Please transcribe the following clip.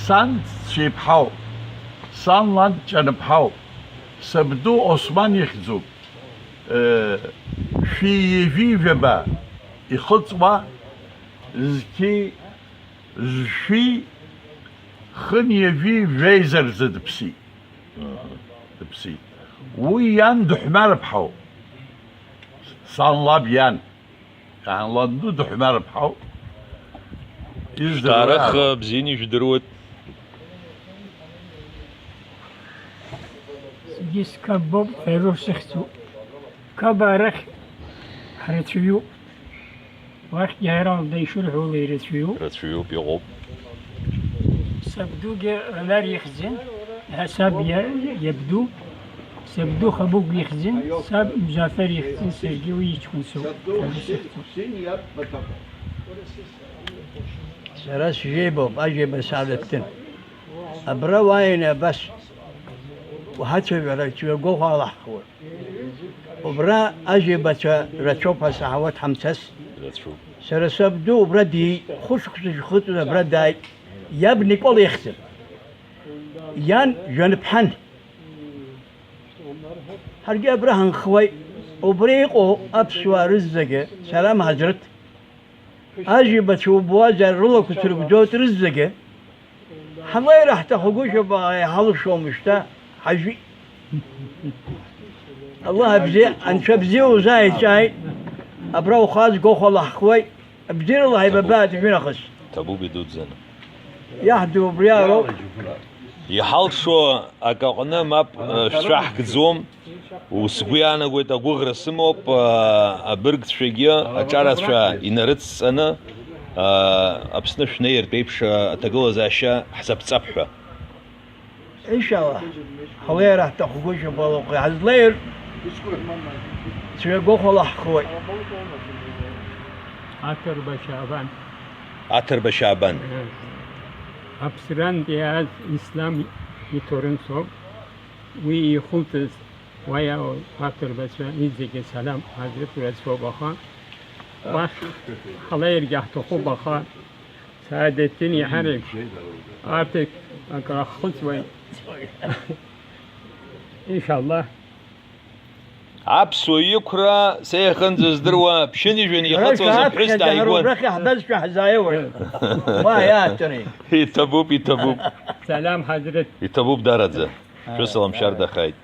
سان شيبحاو سان لاند جنبحاو سبدو عثمان يخزو في فيبا يخطوا زكي زفي خني في فيزر زد بسي بسي ويان دحمار بحاو سان لابيان يعني لاندو دحمار بحاو تاريخ بزيني في دروت جيس كبوب فيروس سختو كبارخ رتفيو واخ جايران ديشرحو لي رتفيو رتفيو بيغوب سبدو غلار يخزن حساب يبدو سبدو خبوق يخزن ساب مزافر يخزن سرقيو يتكون سو سرس جيبوب أجي بسالتين أبرا واين بس وحتى برتشو جوها لحقول وبرا أجي بس رتشوفها ساعات حمتس سرس بدو بردي خوش خط برداي يبني كل يخسر يان جنب حن هرجع برهن خوي وبريقو أبسوا رزقه سلام حضرت أجي بتشوف بواجه رولا كتر بجوت رزقه حماي راح تخوش بقى حلو شو مشتا حجي الله بزي أن شبزي وزايد شاي أبرو خاز جوخ الله خوي بزير الله يببات فينا خش تبو بدود زنا يحدو بريارو يحال شو أكاقنا ماب شرح كزوم وسقيانا قويت أقول رسموب أبرق شجيا أشارت شا ينرتس أنا أبسنش نير بيبش أتقول زاشا حسب صبحة إن شاء الله خوي راح تخوش بالوقي عز لير شو جوخ الله خوي عطر بشعبان عطر بشعبان أبصران دياز إسلام يتورن صوب ويخلطس ويا عطر بشعبان إزيك سلام حضرت رسول بخان واخ الله يرجع تخو بخان سعادتني حرم عطك أكره خلطوي إن شاء الله عبسو يكرا سيخن زدروا بشني جوني يخطوا زبحس تايقون رخي حبز في حزايور ما ياتني يتبوب سلام حضرت يتبوب دارت زه شو سلام شرد خايد